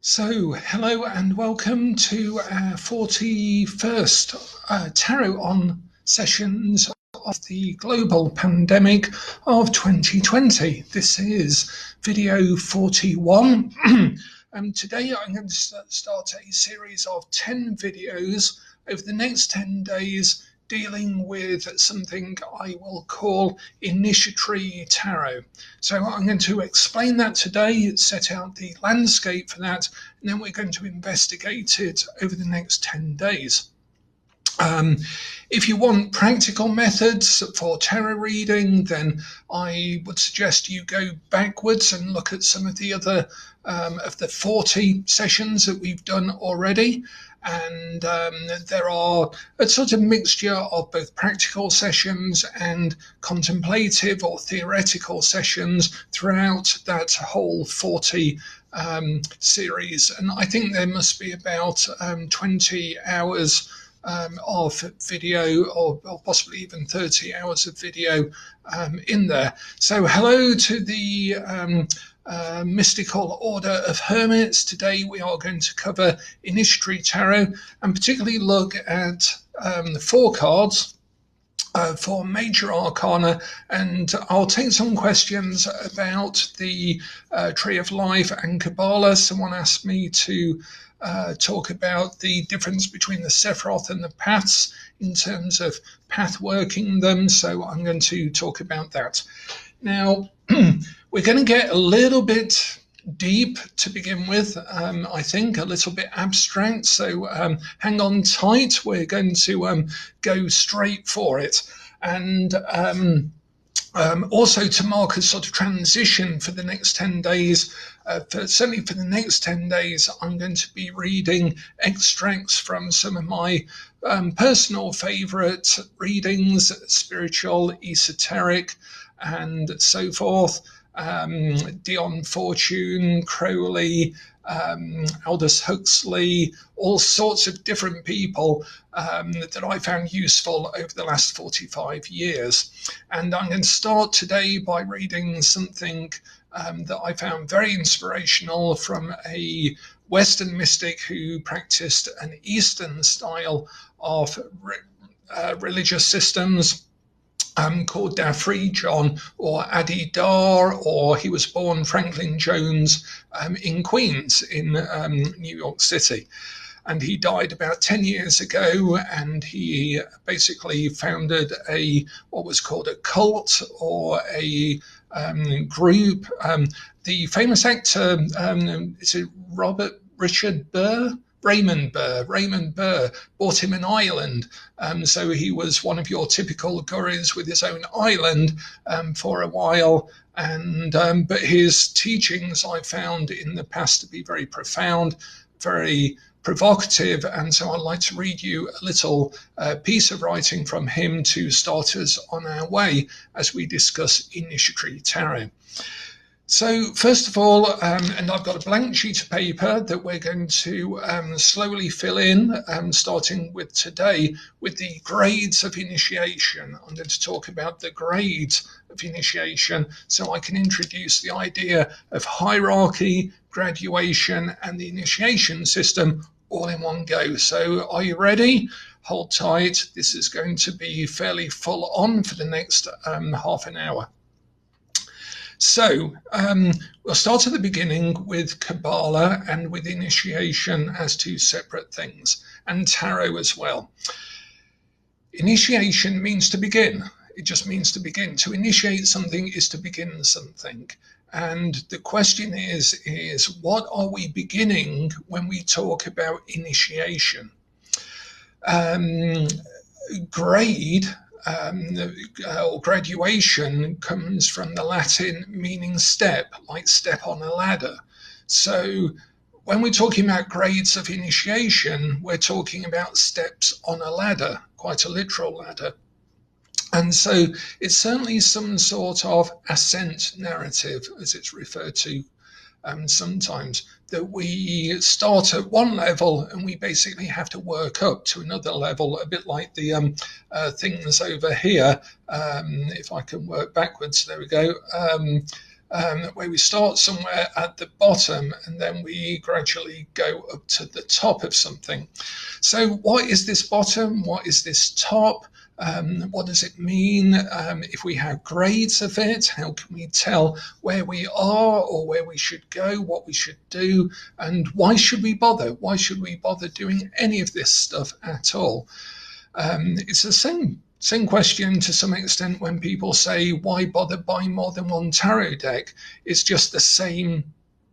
So, hello and welcome to our 41st Tarot On sessions of the global pandemic of 2020. This is video 41. And today I'm going to start a series of 10 videos over the next 10 days dealing with something I will call Initiatory Tarot. So I'm going to explain that today, set out the landscape for that, and then we're going to investigate it over the next 10 days. If you want practical methods for tarot reading, then I would suggest you go backwards and look at some of the other of the 40 sessions that we've done already. And there are a sort of mixture of both practical sessions and contemplative or theoretical sessions throughout that whole 40 series. And I think there must be about 20 hours of video or possibly even 30 hours of video in there. So hello to the Mystical Order of Hermits. Today we are going to cover Initiatory Tarot and particularly look at the 4 cards for Major Arcana, and I'll take some questions about the Tree of Life and Kabbalah. Someone asked me to talk about the difference between the Sephiroth and the paths in terms of path working them, so I'm going to talk about that. Now, we're going to get a little bit deep to begin with, I think, a little bit abstract, so hang on tight. We're going to go straight for it. And also to mark a sort of transition for the next 10 days, certainly for the next 10 days, I'm going to be reading extracts from some of my personal favourite readings, spiritual, esoteric, and so forth. Dion Fortune, Crowley, Aldous Huxley, all sorts of different people that I found useful over the last 45 years. And I'm going to start today by reading something that I found very inspirational from a Western mystic who practiced an Eastern style of religious systems. Called Dafri John or Adi Dar, or he was born Franklin Jones in Queens in New York City. And he died about 10 years ago, and he basically founded what was called a cult or a group. The famous actor, is it Richard Burr? Raymond Burr bought him an island, so he was one of your typical gurus with his own island for a while. And but his teachings I found in the past to be very profound, very provocative, and so I'd like to read you a little piece of writing from him to start us on our way as we discuss Initiatory Tarot. So first of all, and I've got a blank sheet of paper that we're going to slowly fill in, starting with today, with the grades of initiation. I'm going to talk about the grades of initiation so I can introduce the idea of hierarchy, graduation, and the initiation system all in one go. So are you ready? Hold tight. This is going to be fairly full on for the next half an hour. So we'll start at the beginning with Kabbalah and with initiation as two separate things, and tarot as well. Initiation means to begin. It just means to begin. To initiate something is to begin something. And the question is what are we beginning when we talk about initiation? Grade or graduation comes from the Latin meaning step, like step on a ladder. So when we're talking about grades of initiation, we're talking about steps on a ladder, quite a literal ladder. And so it's certainly some sort of ascent narrative, as it's referred to sometimes, that we start at one level and we basically have to work up to another level, a bit like the things over here. If I can work backwards, there we go. where we start somewhere at the bottom and then we gradually go up to the top of something. So what is this bottom? What is this top? What does it mean? If we have grades of it, how can we tell where we are or where we should go, what we should do, and why should we bother? Why should we bother doing any of this stuff at all? It's the same question to some extent when people say, why bother buying more than one tarot deck? It's just the same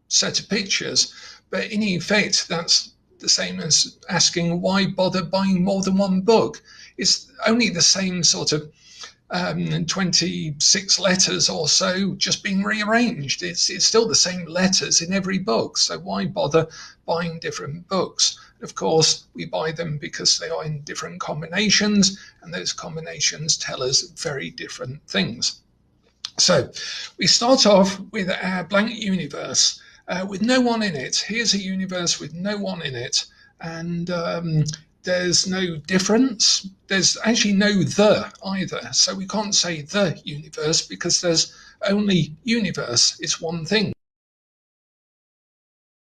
set of pictures. But in effect, that's the same as asking, why bother buying more than one book? It's only the same sort of 26 letters or so just being rearranged. It's still the same letters in every book. So why bother buying different books? Of course, we buy them because they are in different combinations, and those combinations tell us very different things. So we start off with our blank universe with no one in it. Here's a universe with no one in it, and there's no difference. There's actually no the either. So we can't say the universe because there's only universe. It's one thing.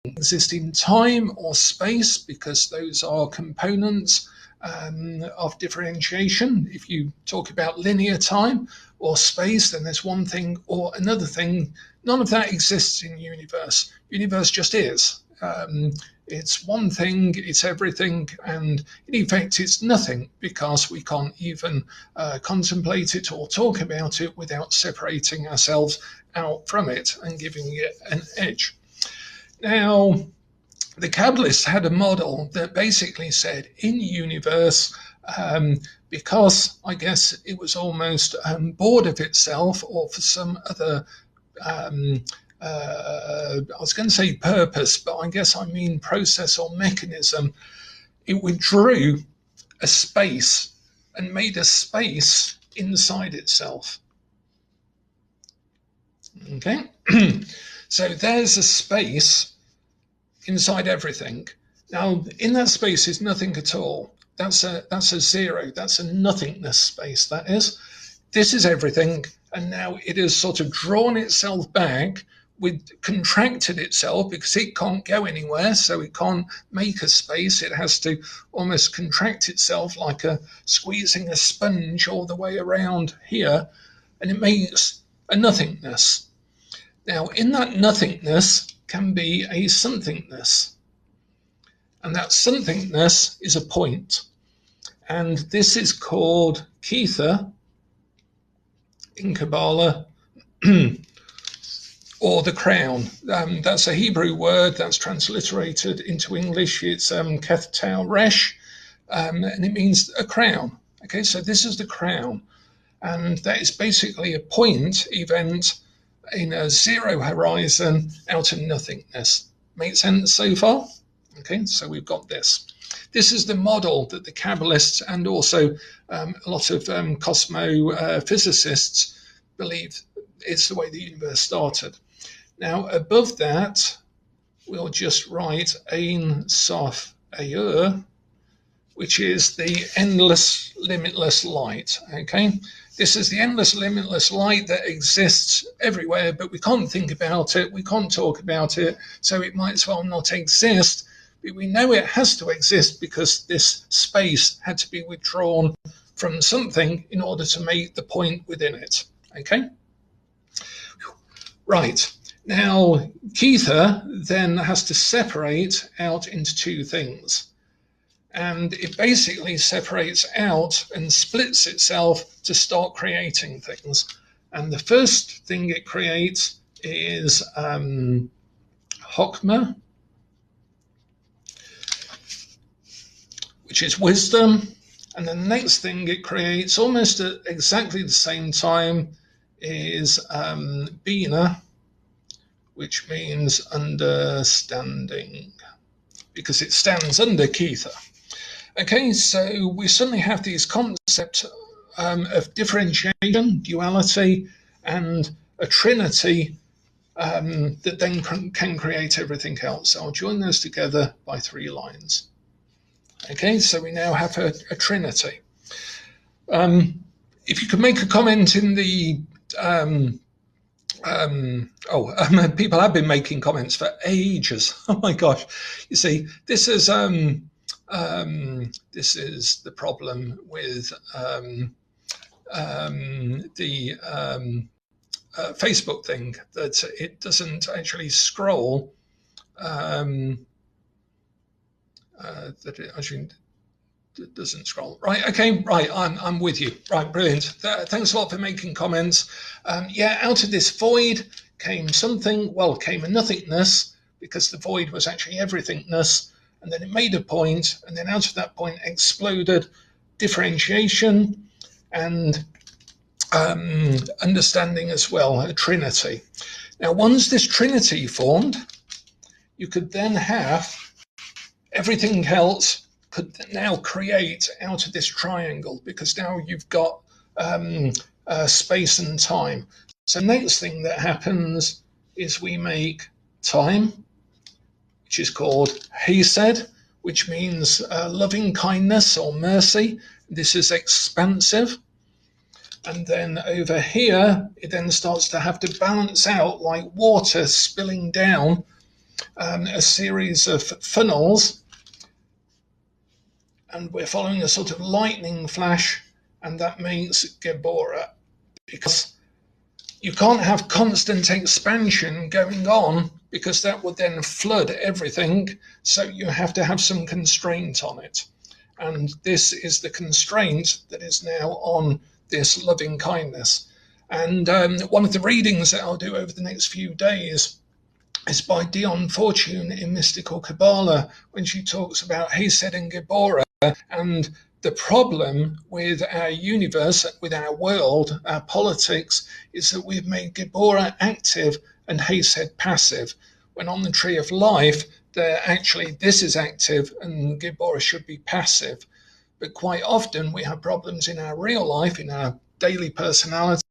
Exist in time or space because those are components of differentiation. If you talk about linear time or space, then there's one thing or another thing. None of that exists in universe. Universe just is. It's one thing, it's everything, and in effect it's nothing because we can't even contemplate it or talk about it without separating ourselves out from it and giving it an edge. Now, the Kabbalists had a model that basically said in universe, because I guess it was almost bored of itself, or for some other I was going to say purpose, but I guess I mean process or mechanism, it withdrew a space and made a space inside itself. Okay, so there's a space inside everything. Now, in that space is nothing at all. That's a zero. That's a nothingness space. That is. This is everything, and now it has sort of drawn itself back, contracted itself because it can't go anywhere, so it can't make a space. It has to almost contract itself like squeezing a sponge all the way around here, and it makes a nothingness. Now, in that nothingness can be a somethingness, and that somethingness is a point, and this is called QShTh in Kabbalah, or the crown. That's a Hebrew word that's transliterated into English. It's Keth Tau Resh, and it means a crown. Okay, so this is the crown, and that is basically a point event in a zero horizon out of nothingness. Make sense so far? Okay, so we've got this. This is the model that the Kabbalists and also a lot of cosmophysicists believe it's the way the universe started. Now, above that, we'll just write Ein Sof Ayur, which is the endless, limitless light. Okay, this is the endless, limitless light that exists everywhere, but we can't think about it, we can't talk about it, so it might as well not exist. But we know it has to exist because this space had to be withdrawn from something in order to make the point within it. Okay? Right. Now, QShTh then has to separate out into two things. And it basically separates out and splits itself to start creating things. And the first thing it creates is Chokmah, which is wisdom. And then the next thing it creates, almost at exactly the same time, is Bina, which means understanding, because it stands under QShTh. Okay, so we suddenly have these concepts of differentiation, duality, and a trinity that then can create everything else. So I'll join those together by 3 lines. Okay, so we now have a trinity. If you could make a comment in the People have been making comments for ages. Oh my gosh! You see, this is the problem with the Facebook thing, that it doesn't actually scroll. That it actually doesn't scroll. Right, okay, right, I'm with you. Right, brilliant. Thanks a lot for making comments. Yeah, out of this void came something, well, came a nothingness, because the void was actually everythingness, and then it made a point, and then out of that point exploded differentiation and understanding as well, a trinity. Now, once this trinity formed, you could then have everything else could now create out of this triangle, because now you've got space and time. So the next thing that happens is we make time, which is called Hesed, which means loving kindness or mercy. This is expansive. And then over here, it then starts to have to balance out like water spilling down a series of funnels. And we're following a sort of lightning flash, and that makes Geborah, because you can't have constant expansion going on, because that would then flood everything. So you have to have some constraint on it. And this is the constraint that is now on this loving kindness. And one of the readings that I'll do over the next few days is by Dion Fortune in Mystical Kabbalah, when she talks about Hesed and Geborah. And the problem with our universe, with our world, our politics, is that we've made Geborah active and Hesed passive, when on the tree of life, this is active and Geborah should be passive. But quite often we have problems in our real life, in our daily personality,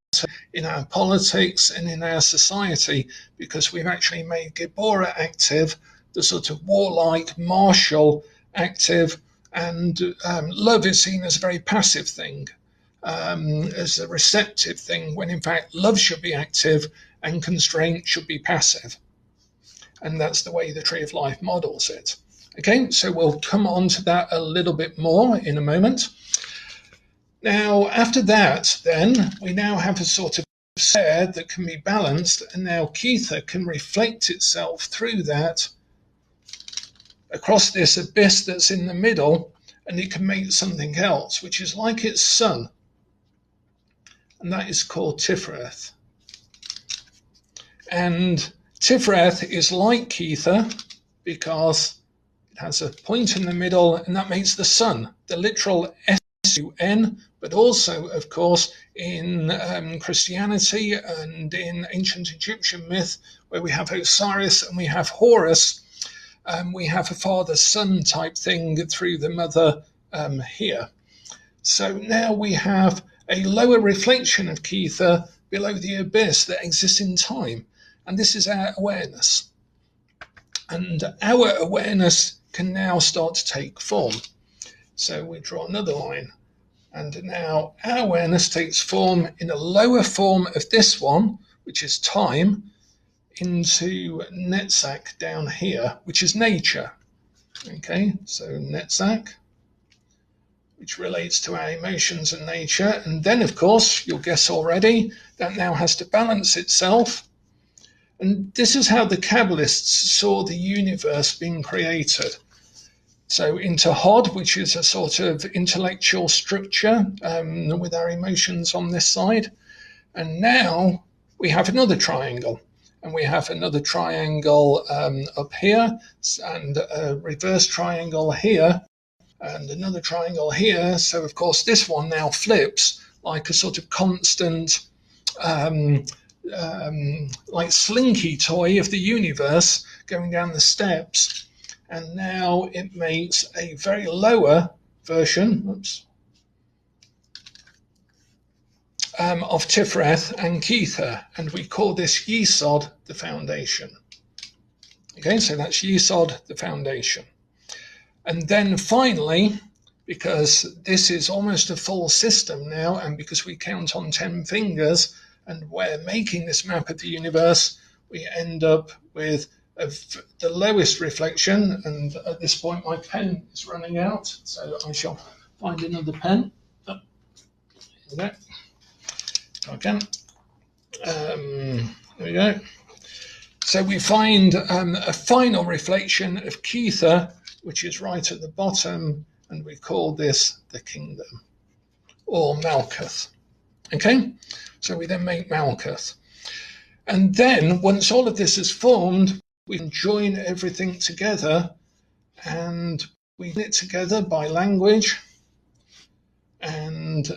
in our politics, and in our society, because we've actually made Geborah active, the sort of warlike, martial, active, and love is seen as a very passive thing, as a receptive thing, when in fact love should be active and constraint should be passive. And that's the way the Tree of Life models it. Okay, so we'll come on to that a little bit more in a moment. Now, after that, then, we now have a sort of sphere that can be balanced, and now QShTh can reflect itself through that across this abyss that's in the middle, and it can make something else, which is like its sun, and that is called Tifereth. And Tifereth is like QShTh because it has a point in the middle, and that makes the sun, the literal S-U-N, but also, of course, in Christianity and in ancient Egyptian myth, where we have Osiris and we have Horus, we have a father-son type thing through the mother here. So now we have a lower reflection of QShTh below the abyss that exists in time. And this is our awareness. And our awareness can now start to take form. So we draw another line. And now our awareness takes form in a lower form of this one, which is time, into Netzach down here, which is nature. Okay, so Netzach, which relates to our emotions and nature. And then, of course, you'll guess already, that now has to balance itself. And this is how the Kabbalists saw the universe being created. So into Hod, which is a sort of intellectual structure with our emotions on this side. And now we have another triangle. And we have another triangle up here, and a reverse triangle here, and another triangle here. So, of course, this one now flips like a sort of constant, like slinky toy of the universe going down the steps. And now it makes a very lower version, of Tifereth and QShTh, and we call this Yesod, the foundation. Okay, so that's Yesod, the foundation. And then finally, because this is almost a full system now, and because we count on 10 fingers, and we're making this map of the universe, we end up with the lowest reflection. And at this point, my pen is running out, so I shall find another pen. Oh, here we go. Okay. There we go. So we find a final reflection of QShTh, which is right at the bottom, and we call this the kingdom, or Malkuth. Okay, so we then make Malkuth. And then, once all of this is formed, we can join everything together, and we put it together by language, and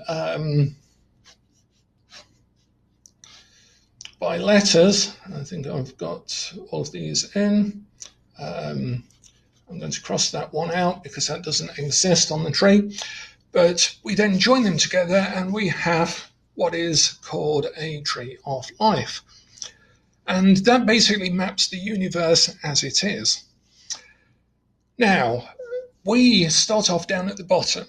by letters. I think I've got all of these in. I'm going to cross that one out because that doesn't exist on the tree. But we then join them together and we have what is called a tree of life. And that basically maps the universe as it is. Now, we start off down at the bottom.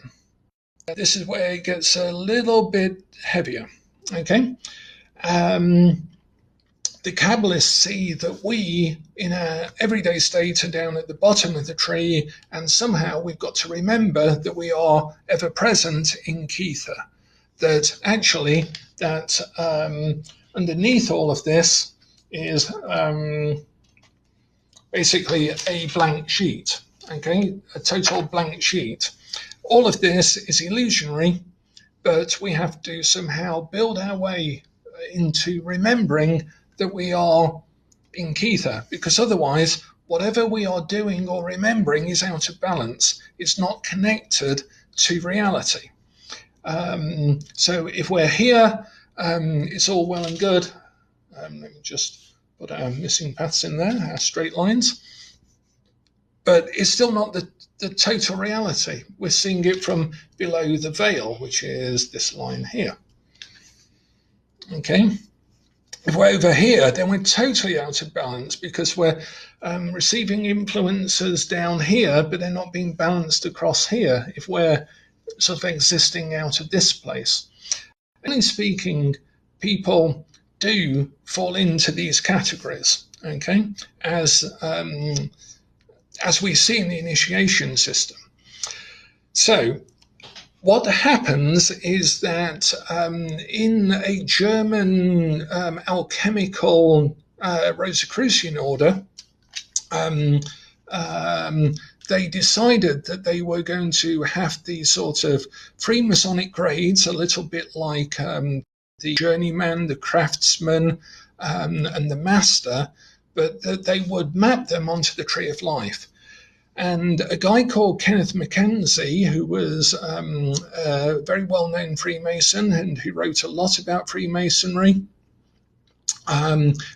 This is where it gets a little bit heavier. Okay? The Kabbalists see that we, in our everyday state, are down at the bottom of the tree, and somehow we've got to remember that we are ever present in QShTh. That actually, that underneath all of this is basically a blank sheet, okay, a total blank sheet. All of this is illusionary, but we have to somehow build our way into remembering that we are in QShTh, because otherwise, whatever we are doing or remembering is out of balance. It's not connected to reality. So if we're here, it's all well and good. Let me just put our missing paths in there, our straight lines. But it's still not the total reality. We're seeing it from below the veil, which is this line here. Okay. If we're over here, then we're totally out of balance because we're receiving influences down here, but they're not being balanced across here if we're sort of existing out of this place. Generally speaking, people do fall into these categories, okay, as we see in the initiation system. So what happens is that in a German alchemical Rosicrucian order, they decided that they were going to have these sort of Freemasonic grades, a little bit like the journeyman, the craftsman, and the master, but that they would map them onto the Tree of Life. And a guy called Kenneth Mackenzie, who was a very well-known Freemason and who wrote a lot about Freemasonry,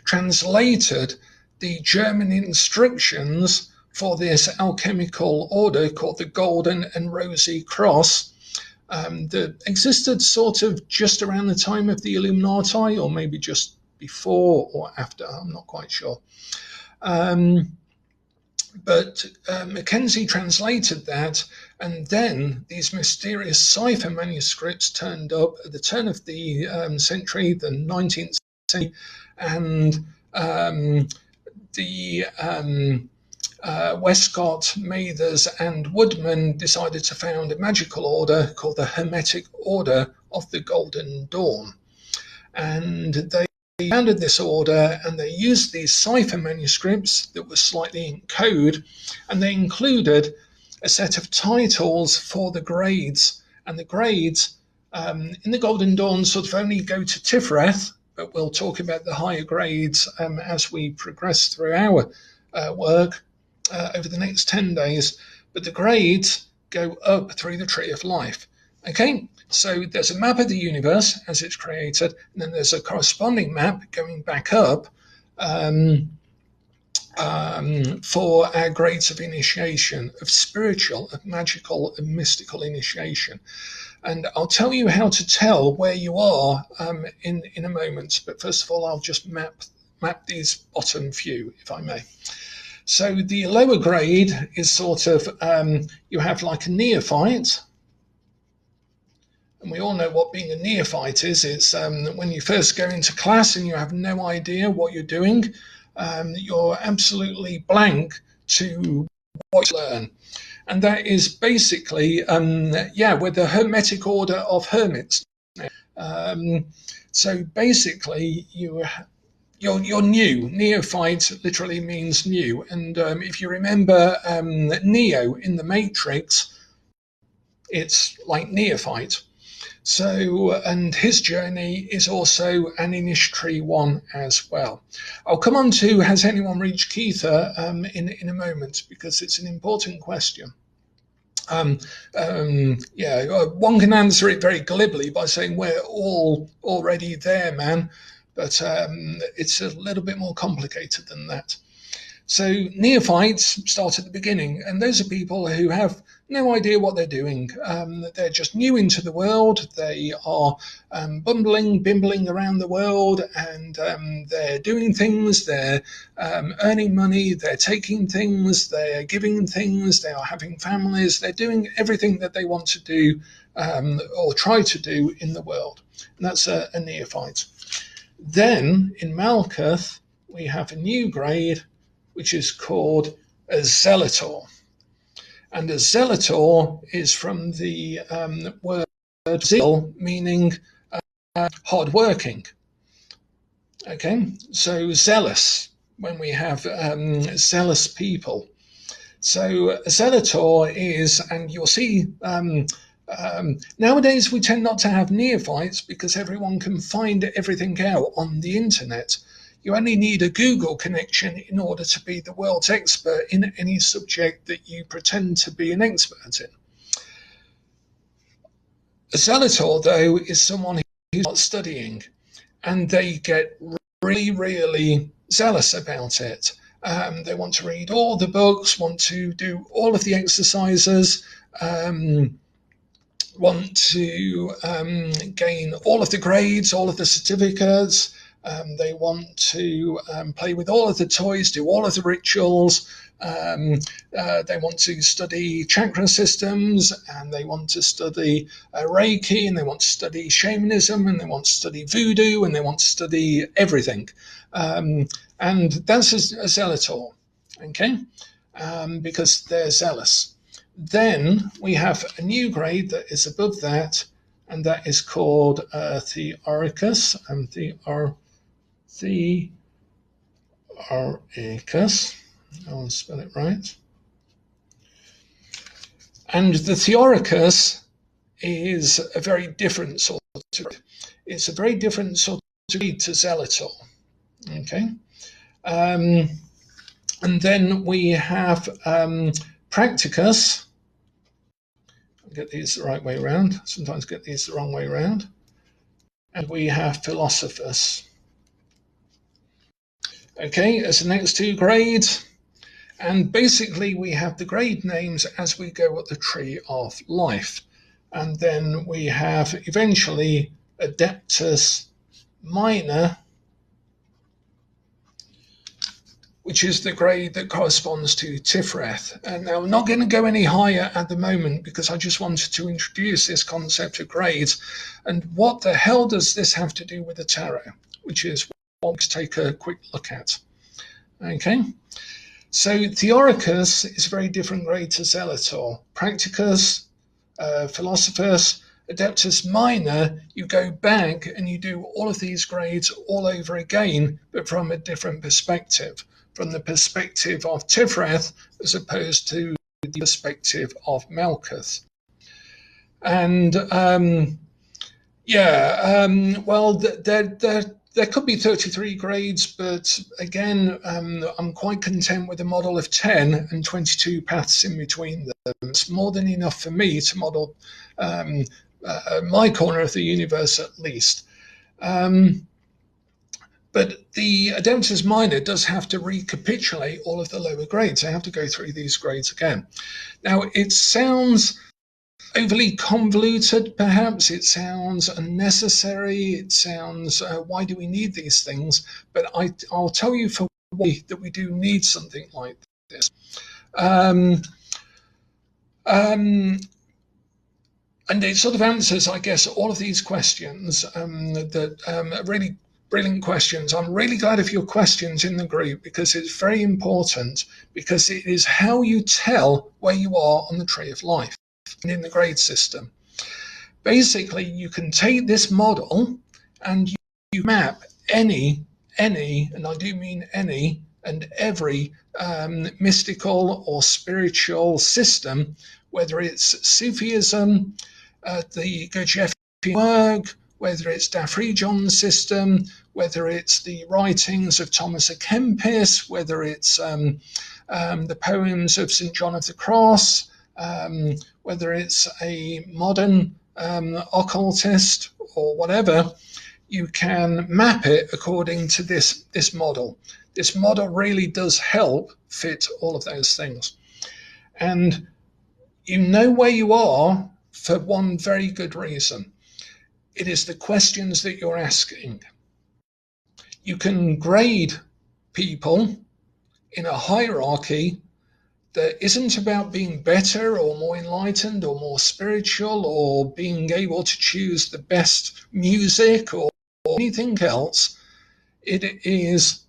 translated the German instructions for this alchemical order called the Golden and Rosy Cross, that existed sort of just around the time of the Illuminati, or maybe just before or after, I'm not quite sure. But Mackenzie translated that, and then these mysterious cipher manuscripts turned up at the turn of the century, the 19th century, and the Westcott, Mathers, and Woodman decided to found a magical order called the Hermetic Order of the Golden Dawn. And they founded this order, and they used these cipher manuscripts that were slightly in code, and they included a set of titles for the grades. And the grades in the Golden Dawn sort of only go to Tiferet, but we'll talk about the higher grades as we progress through our work over the next 10 days. But the grades go up through the Tree of Life. Okay, so there's a map of the universe as it's created, and then there's a corresponding map going back up for our grades of initiation, of spiritual, of magical, and mystical initiation. And I'll tell you how to tell where you are in a moment. But first of all, I'll just map these bottom few, if I may. So the lower grade is sort of, you have like a neophyte, And we all know what being a neophyte is. It's when you first go into class and you have no idea what you're doing. You're absolutely blank to what you learn. And that is basically, we're the Hermetic Order of Hermits. So basically, you're new. Neophyte literally means new. And if you remember Neo in the Matrix, it's like neophyte. So, and his journey is also an Initiatory one as well. I'll come on to has anyone reached Kether in a moment, because it's an important question. One can answer it very glibly by saying we're all already there, man. But it's a little bit more complicated than that. So neophytes start at the beginning, and those are people who have no idea what they're doing. They're just new into the world. They are bimbling around the world, and they're doing things. They're earning money. They're taking things. They're giving things. They are having families. They're doing everything that they want to do or try to do in the world. And that's a neophyte. Then in Malkuth, we have a new grade, which is called a Zealotor. And a Zealotor is from the word zeal, meaning hardworking. Okay, so zealous, when we have zealous people. So a Zealotor is, and you'll see nowadays we tend not to have neophytes because everyone can find everything out on the internet. You only need a Google connection in order to be the world's expert in any subject that you pretend to be an expert in. A Zealotor, though, is someone who's not studying, and they get really, really zealous about it. They want to read all the books, want to do all of the exercises, want to gain all of the grades, all of the certificates. They want to play with all of the toys, do all of the rituals. They want to study chakra systems, and they want to study Reiki, and they want to study shamanism, and they want to study voodoo, and they want to study everything. And that's a Zealotor, okay? Because they're zealous. Then we have a new grade that is above that, and that is called Theoricus. Theoricus. I'll spell it right. And the Theoricus is a very different sort of grade. It's a very different sort of grade to Zealotor. Okay. And then we have Practicus. I'll get these the right way around. Sometimes get these the wrong way around. And we have Philosophus. Okay, as the next two grades. And basically we have the grade names as we go up the tree of life. And then we have eventually Adeptus Minor, which is the grade that corresponds to Tiferet. And now I'm not going to go any higher at the moment because I just wanted to introduce this concept of grades. And what the hell does this have to do with the tarot? Which is what we'll take a quick look at. Okay, so Theoricus is a very different grade to Zealotor. Practicus, Philosophus, Adeptus Minor, you go back and you do all of these grades all over again, but from a different perspective. From the perspective of Tiferet as opposed to the perspective of Malkuth. And there could be 33 grades, but again, I'm quite content with a model of 10 and 22 paths in between them. It's more than enough for me to model my corner of the universe at least. But the Adeptus Minor does have to recapitulate all of the lower grades. I have to go through these grades again. Now, it sounds overly convoluted, perhaps. It sounds unnecessary. It sounds, why do we need these things? But I'll tell you for why that we do need something like this. And it sort of answers, I guess, all of these questions that are really brilliant questions. I'm really glad of your questions in the group because it's very important, because it is how you tell where you are on the tree of life and in the grade system. Basically, you can take this model and you map any, and I do mean any and every mystical or spiritual system, whether it's Sufism, the QShTh work, whether it's Dafrijon's system, whether it's the writings of Thomas à Kempis, whether it's the poems of St. John of the Cross, whether it's a modern occultist or whatever, you can map it according to this model. This model really does help fit all of those things. And you know where you are for one very good reason. It is the questions that you're asking. You can grade people in a hierarchy that isn't about being better or more enlightened or more spiritual or being able to choose the best music or anything else. It is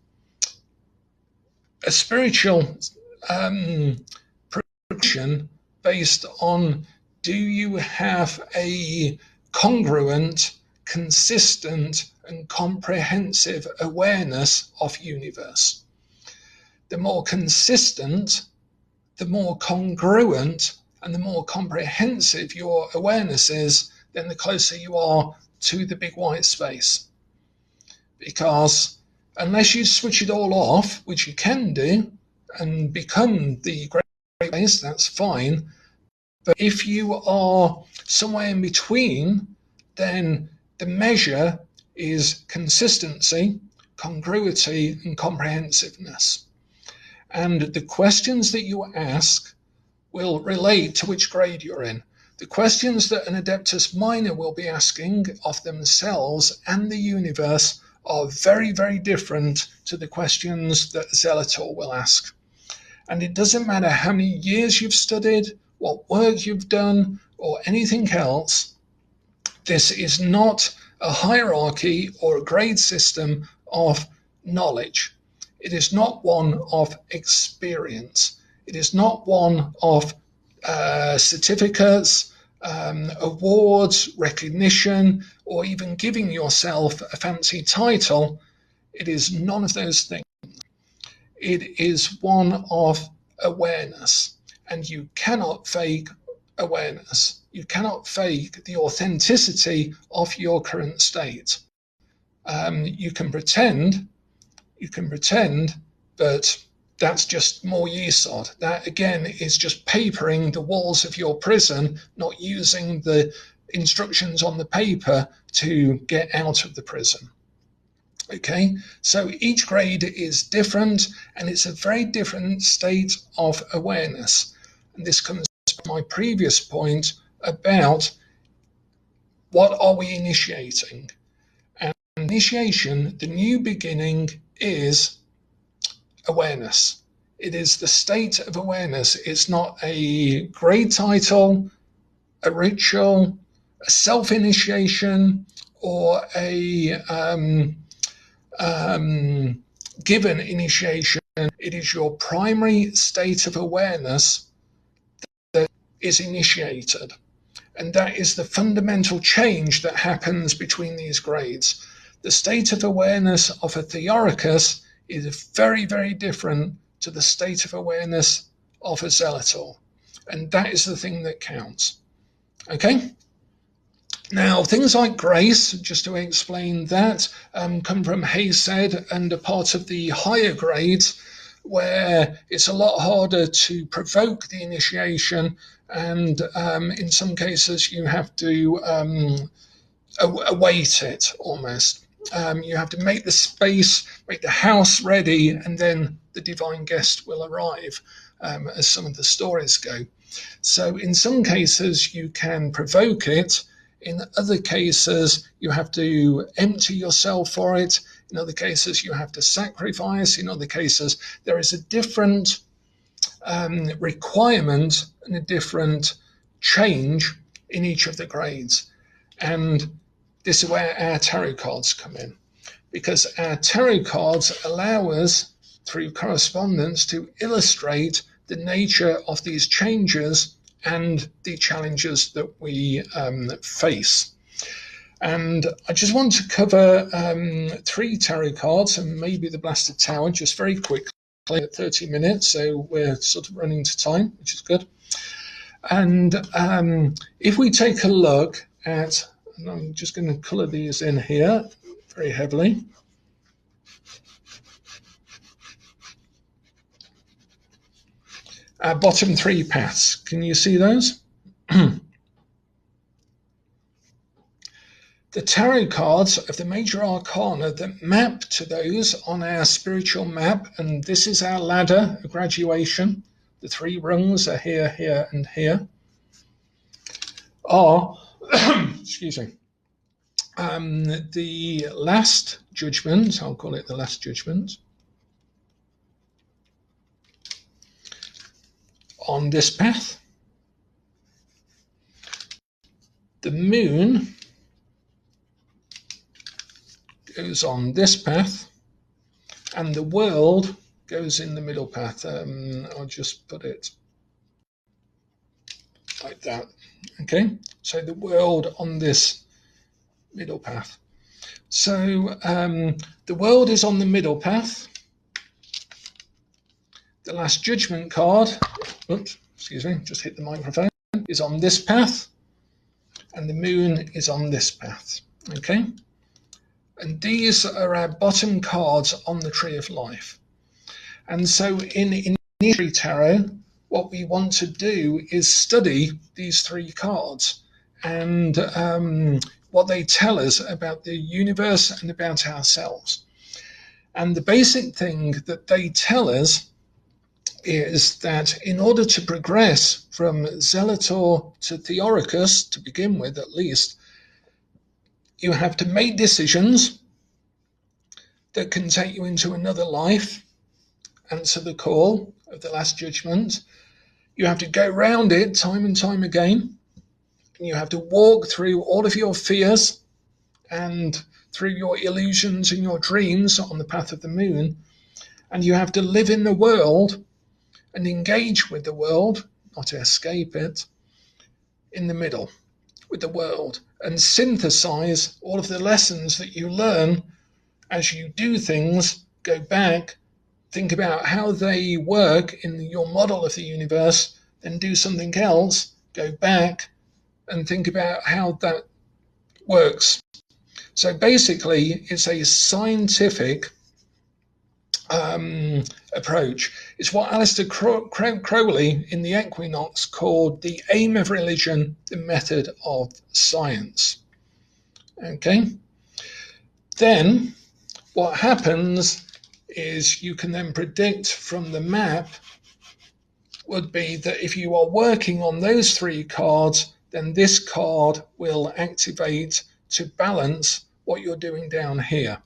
a spiritual progression based on, do you have a congruent, consistent, and comprehensive awareness of universe? The more consistent, the more congruent, and the more comprehensive your awareness is, then the closer you are to the big white space. Because unless you switch it all off, which you can do, and become the great space, that's fine. But if you are somewhere in between, then the measure is consistency, congruity, and comprehensiveness. And the questions that you ask will relate to which grade you're in. The questions that an Adeptus Minor will be asking of themselves and the universe are very, very different to the questions that a Zelator will ask. And it doesn't matter how many years you've studied, what work you've done, or anything else. This is not a hierarchy or a grade system of knowledge. It is not one of experience. It is not one of certificates, awards, recognition, or even giving yourself a fancy title. It is none of those things. It is one of awareness, and you cannot fake awareness. You cannot fake the authenticity of your current state. You can pretend, but that's just more Yesod. That again is just papering the walls of your prison, not using the instructions on the paper to get out of the prison. Okay, so each grade is different, and it's a very different state of awareness. And this comes to my previous point about what are we initiating. And initiation, the new beginning, is awareness. It is the state of awareness. It's not a grade title, a ritual, a self-initiation, or a given initiation. It is your primary state of awareness that is initiated. And that is the fundamental change that happens between these grades. The state of awareness of a Theoricus is very, very different to the state of awareness of a Zelator. And that is the thing that counts. Okay? Now, things like grace, just to explain that, come from Haysaid and are part of the higher grades, where it's a lot harder to provoke the initiation, and in some cases you have to await it almost. You have to make the space, make the house ready, and then the divine guest will arrive, as some of the stories go. So in some cases you can provoke it. In other cases, you have to empty yourself for it. In other cases, you have to sacrifice. In other cases, there is a different requirement and a different change in each of the grades. And this is where our tarot cards come in, because our tarot cards allow us, through correspondence, to illustrate the nature of these changes and the challenges that we face. And I just want to cover 3 tarot cards and maybe the Blasted Tower just very quickly at 30 minutes. So we're sort of running to time, which is good. And if we take a look at, and I'm just going to colour these in here very heavily. Our bottom 3 paths, can you see those? The tarot cards of the major arcana that map to those on our spiritual map, and this is our ladder of graduation. The 3 rungs are here, here, and here, are, excuse me, the last judgment, I'll call it the last judgment, on this path. The moon goes on this path, and the world goes in the middle path. I'll just put it like that. Okay, so the world on this middle path. So the world is on the middle path. The last judgment card, oops, excuse me, just hit the microphone, is on this path, and the moon is on this path. Okay, and these are our bottom cards on the Tree of Life. And so in Initiatory Tarot, what we want to do is study these 3 cards and what they tell us about the universe and about ourselves. And the basic thing that they tell us is that in order to progress from Zelator to Theoricus, to begin with at least, you have to make decisions that can take you into another life, answer the call of the Last Judgment. You have to go round it time and time again. And you have to walk through all of your fears and through your illusions and your dreams on the path of the moon. And you have to live in the world and engage with the world, not escape it, in the middle with the world, and synthesize all of the lessons that you learn as you do things, go back, think about how they work in your model of the universe, then do something else, go back and think about how that works. So basically, it's a scientific approach. It's what Aleister Crowley in the Equinox called the aim of religion, the method of science. Okay? Then what happens is you can then predict from the map would be that if you are working on those 3 cards, then this card will activate to balance what you're doing down here.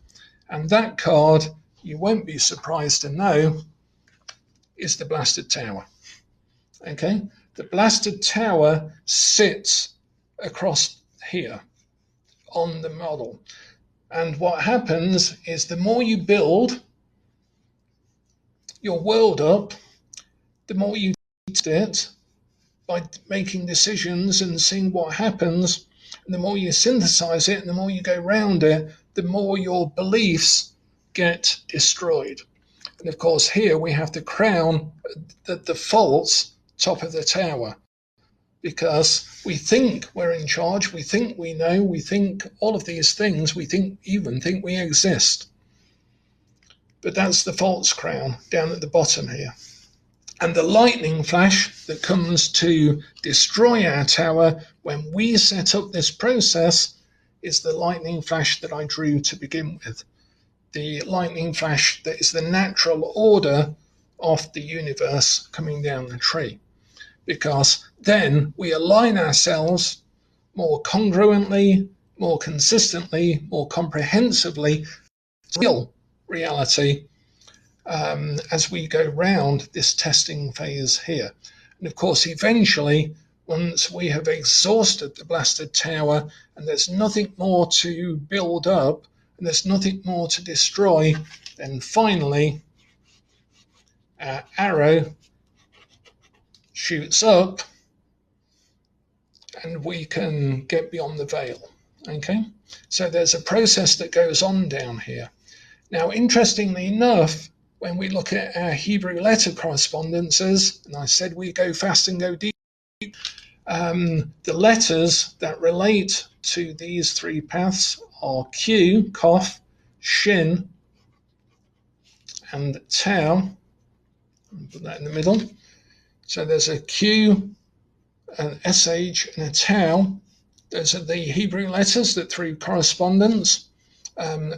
And that card, you won't be surprised to know, is the Blasted Tower. Okay? The Blasted Tower sits across here on the model. And what happens is the more you build your world up, the more you test it by making decisions and seeing what happens, and the more you synthesize it and the more you go around it, the more your beliefs get destroyed. And of course here we have to crown the false top of the tower, because we think we're in charge, we think we know, we think all of these things, we even think we exist. But that's the false crown down at the bottom here. And the lightning flash that comes to destroy our tower when we set up this process is the lightning flash that I drew to begin with. The lightning flash that is the natural order of the universe coming down the tree. Because then we align ourselves more congruently, more consistently, more comprehensively to real reality as we go round this testing phase here. And of course, eventually, once we have exhausted the blasted tower and there's nothing more to build up and there's nothing more to destroy, then finally our arrow shoots up and we can get beyond the veil. Okay, so there's a process that goes on down here. Now, interestingly enough, when we look at our Hebrew letter correspondences, and I said we go fast and go deep, the letters that relate to these three paths are Q, Kof, Shin, and Tau. Put that in the middle. So there's a Q, an SH, and a Tau. Those are the Hebrew letters that through correspondence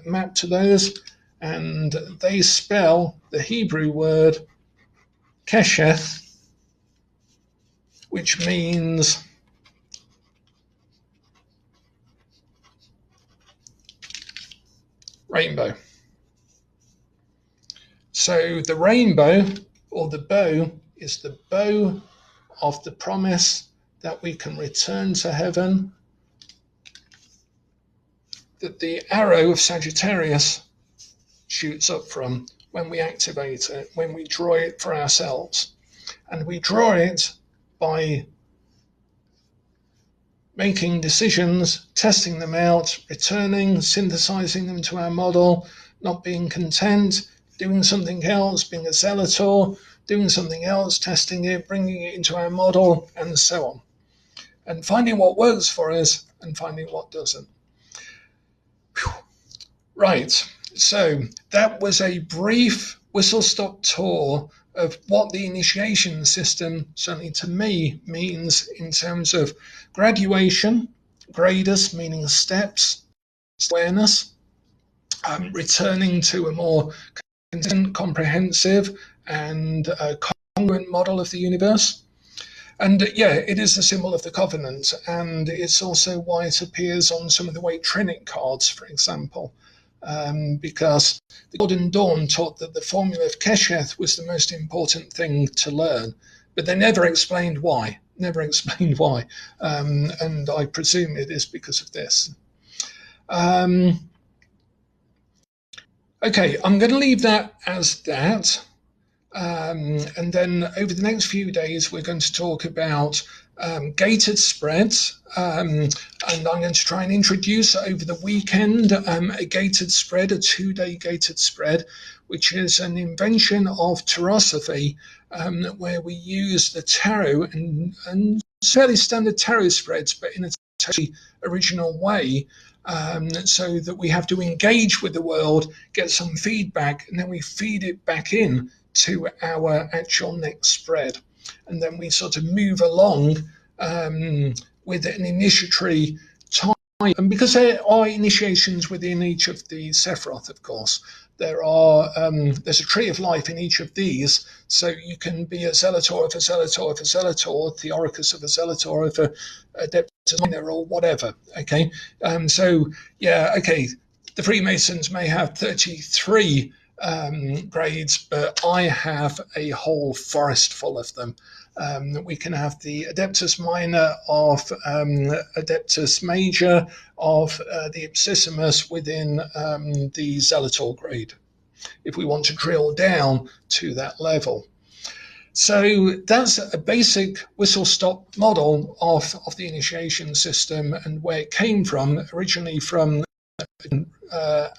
map to those, and they spell the Hebrew word QShTh, which means rainbow. So the rainbow, or the bow, is the bow of the promise that we can return to heaven, that the arrow of Sagittarius shoots up from when we activate it, when we draw it for ourselves. And we draw it by making decisions, testing them out, returning, synthesizing them to our model, not being content, doing something else, being a zealotor, doing something else, testing it, bringing it into our model, and so on. And finding what works for us and finding what doesn't. Whew. Right, so that was a brief whistle-stop tour of what the initiation system, certainly to me, means in terms of graduation, gradus meaning steps, awareness, returning to a more consistent, comprehensive, and congruent model of the universe. And yeah, it is the symbol of the covenant, and it's also why it appears on some of the Weight Trinit cards, for example, because the Golden Dawn taught that the formula of QShTh was the most important thing to learn, but they never explained why. And I presume it is because of this. Okay, I'm going to leave that as that. And then over the next few days, we're going to talk about gated spreads. And I'm going to try and introduce over the weekend a gated spread, a 2-day gated spread, which is an invention of tarosophy, where we use the tarot and fairly standard tarot spreads, but in a totally original way. So that we have to engage with the world, get some feedback, and then we feed it back in to our actual next spread. And then we sort of move along with an initiatory time. And because there are initiations within each of the Sephiroth, of course, there's a tree of life in each of these. So you can be a zealotor of a zealotor of a zealotor, theoricus of a zealotor of a adeptus minor, or whatever. Okay. So yeah, okay. The Freemasons may have 33 grades, but I have a whole forest full of them. We can have the Adeptus Minor of Adeptus Major of the Ipsissimus within the Zealotor grade, if we want to drill down to that level. So that's a basic whistle-stop model of the initiation system and where it came from, originally from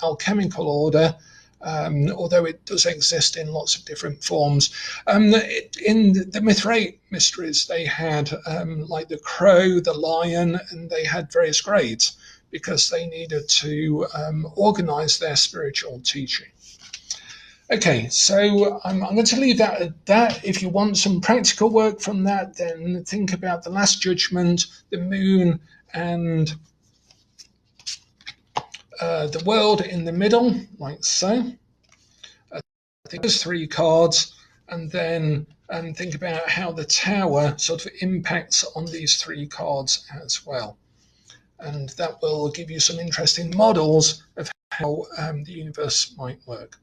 alchemical order, although it does exist in lots of different forms. In the Mithraic mysteries, they had like the crow, the lion, and they had various grades because they needed to organize their spiritual teaching. Okay, so I'm going to leave that at that. If you want some practical work from that, then think about the Last Judgment, the moon, and the world in the middle, like so. I think those 3 cards, and then think about how the tower sort of impacts on these 3 cards as well. And that will give you some interesting models of how the universe might work.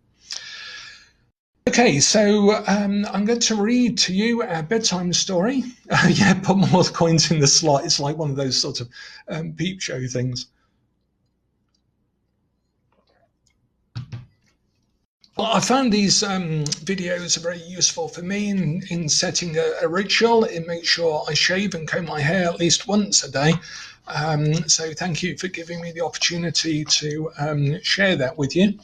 Okay. Okay, so I'm going to read to you our bedtime story. Yeah, put more coins in the slot. It's like one of those sort of peep show things. Well, I found these videos are very useful for me in setting a ritual. It makes sure I shave and comb my hair at least once a day. So thank you for giving me the opportunity to share that with you.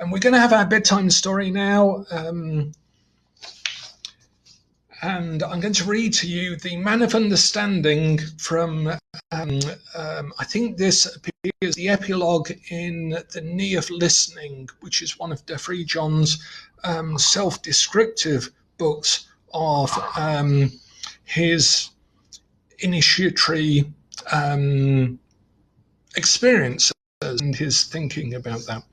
And we're going to have our bedtime story now. And I'm going to read to you The Man of Understanding from, I think this appears the epilogue in The Knee of Listening, which is one of Jeffrey John's self-descriptive books of his initiatory experiences and his thinking about that.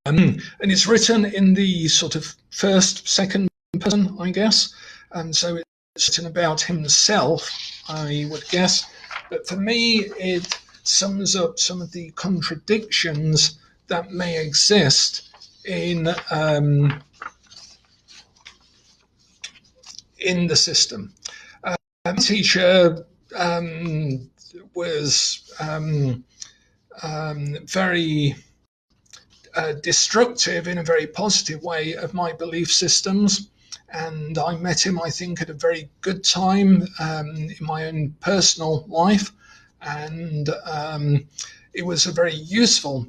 And it's written in the sort of second person, I guess. So it's written about himself, I would guess. But for me, it sums up some of the contradictions that may exist in the system. My teacher was very destructive in a very positive way of my belief systems. And I met him, I think, at a very good time in my own personal life. And it was a very useful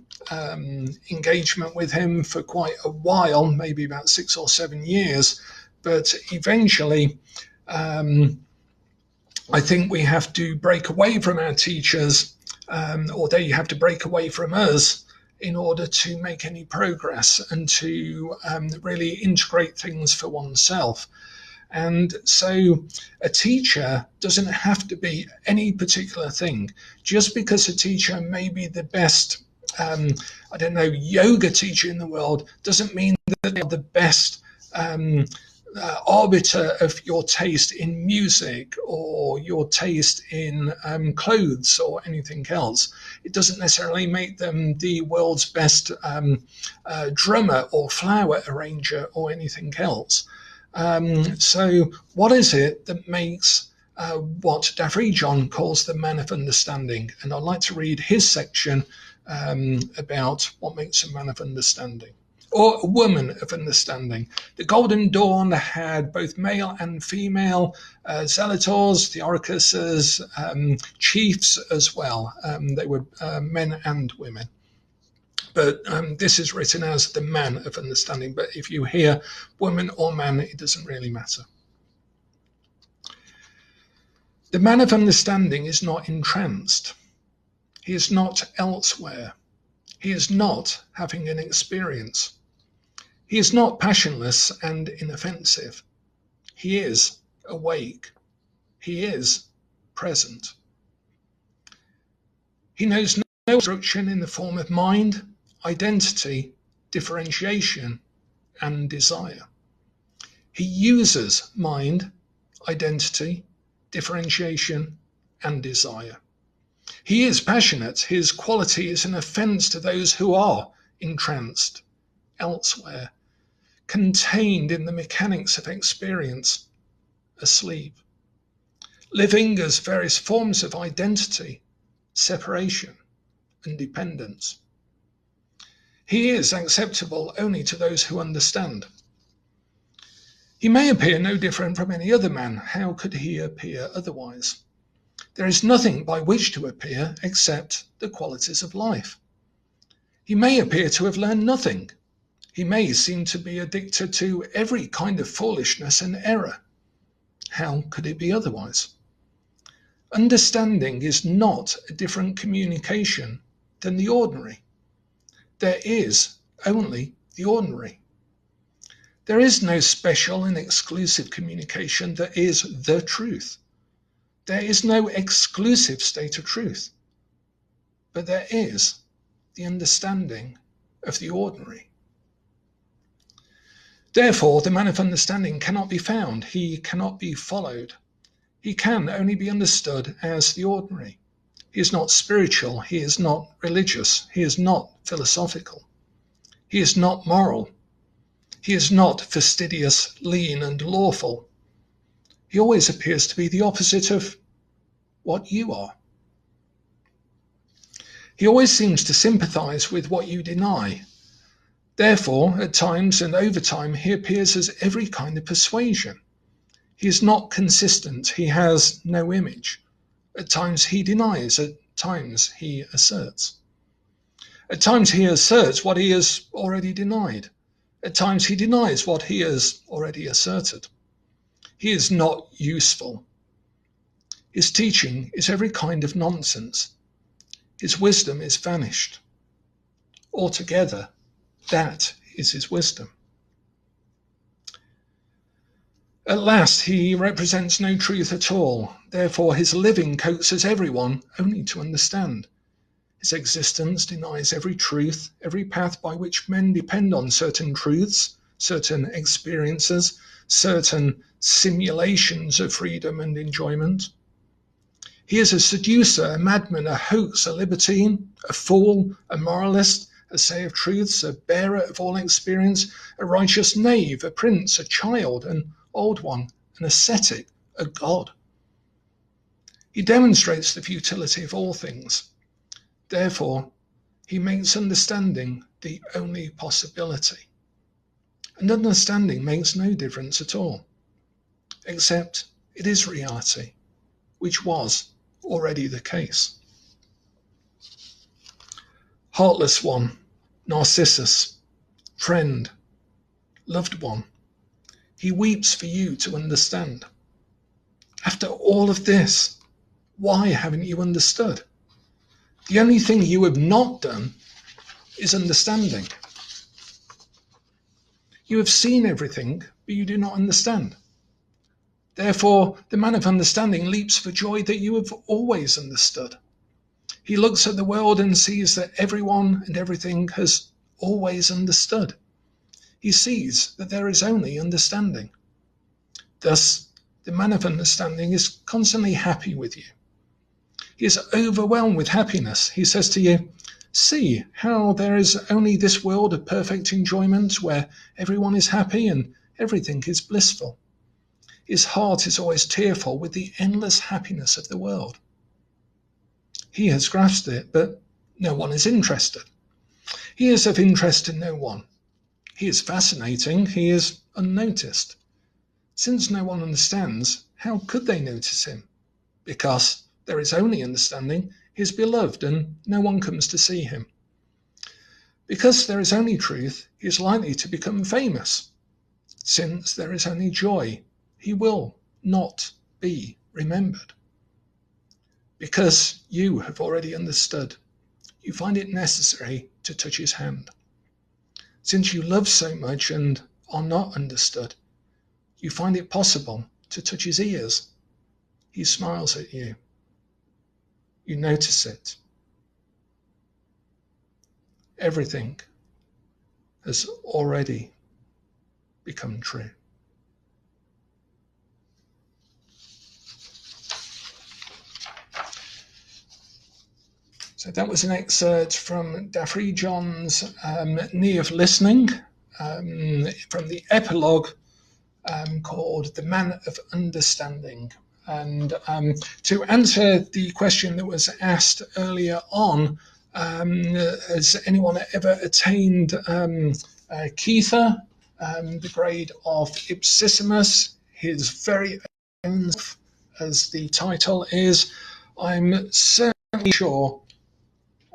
engagement with him for quite a while, maybe about 6 or 7 years. But eventually, I think we have to break away from our teachers, or they have to break away from us in order to make any progress and to really integrate things for oneself. And so a teacher doesn't have to be any particular thing. Just because a teacher may be the best, yoga teacher in the world doesn't mean that they're the best arbiter of your taste in music or your taste in clothes or anything else. It doesn't necessarily make them the world's best drummer or flower arranger or anything else. So what is it that makes what Jeffrey John calls the man of understanding? And I'd like to read his section about what makes a man of understanding, or a woman of understanding. The Golden Dawn had both male and female zealotors, theoricuses, chiefs as well. They were men and women. But this is written as the man of understanding. But if you hear woman or man, it doesn't really matter. The man of understanding is not entranced. He is not elsewhere. He is not having an experience. He is not passionless and inoffensive. He is awake. He is present. He knows no obstruction in the form of mind, identity, differentiation, and desire. He uses mind, identity, differentiation, and desire. He is passionate. His quality is an offense to those who are entranced, elsewhere, contained in the mechanics of experience, asleep, living as various forms of identity, separation, and dependence. He is acceptable only to those who understand. He may appear no different from any other man. How could he appear otherwise? There is nothing by which to appear except the qualities of life. He may appear to have learned nothing. He may seem to be addicted to every kind of foolishness and error. How could it be otherwise? Understanding is not a different communication than the ordinary. There is only the ordinary. There is no special and exclusive communication that is the truth. There is no exclusive state of truth. But there is the understanding of the ordinary. Therefore, the man of understanding cannot be found. He cannot be followed. He can only be understood as the ordinary. He is not spiritual. He is not religious. He is not philosophical. He is not moral. He is not fastidious, lean, and lawful. He always appears to be the opposite of what you are. He always seems to sympathize with what you deny. Therefore, at times and over time, he appears as every kind of persuasion. He is not consistent. He has no image. At times he denies, at times he asserts. At times he asserts what he has already denied. At times he denies what he has already asserted. He is not useful. His teaching is every kind of nonsense. His wisdom is vanished. Altogether, that is his wisdom. At last, he represents no truth at all. Therefore, his living coaxes everyone only to understand. His existence denies every truth, every path by which men depend on certain truths, certain experiences, certain simulations of freedom and enjoyment. He is a seducer, a madman, a hoax, a libertine, a fool, a moralist, a sayer of truths, a bearer of all experience, a righteous knave, a prince, a child, an old one, an ascetic, a god. He demonstrates the futility of all things. Therefore, he makes understanding the only possibility. And understanding makes no difference at all, except it is reality, which was already the case. Heartless one, Narcissus, friend, loved one, he weeps for you to understand. After all of this, why haven't you understood? The only thing you have not done is understanding. You have seen everything, but you do not understand. Therefore, the man of understanding leaps for joy that you have always understood. He looks at the world and sees that everyone and everything has always understood. He sees that there is only understanding. Thus, the man of understanding is constantly happy with you. He is overwhelmed with happiness. He says to you, see how there is only this world of perfect enjoyment where everyone is happy and everything is blissful. His heart is always tearful with the endless happiness of the world. He has grasped it, but no one is interested. He is of interest to no one. He is fascinating, he is unnoticed. Since no one understands, how could they notice him? Because there is only understanding, he is beloved and no one comes to see him. Because there is only truth, he is likely to become famous. Since there is only joy, he will not be remembered. Because you have already understood, you find it necessary to touch his hand. Since you love so much and are not understood, you find it possible to touch his ears. He smiles at you. You notice it. Everything has already become true. So that was an excerpt from Dafri John's Knee of Listening, from the epilogue called The Man of Understanding. And to answer the question that was asked earlier on, has anyone ever attained QShTh, the grade of Ipsissimus, his very own, as the title is? I'm certainly sure,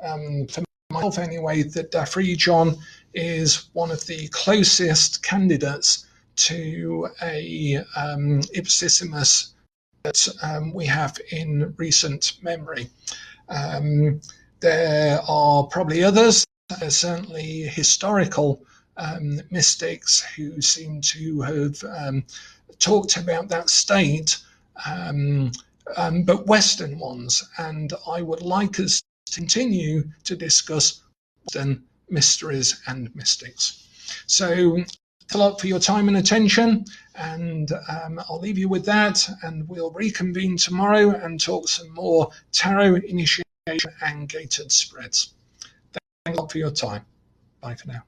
for myself anyway, that Dafri John is one of the closest candidates to a Ipsissimus that we have in recent memory. There are probably others, certainly historical mystics who seem to have talked about that state, but Western ones, and I would like us to continue to discuss Western mysteries and mystics. So thanks a lot for your time and attention, and I'll leave you with that, and we'll reconvene tomorrow and talk some more tarot, initiation and gated spreads. Thanks a lot for your time. Bye for now.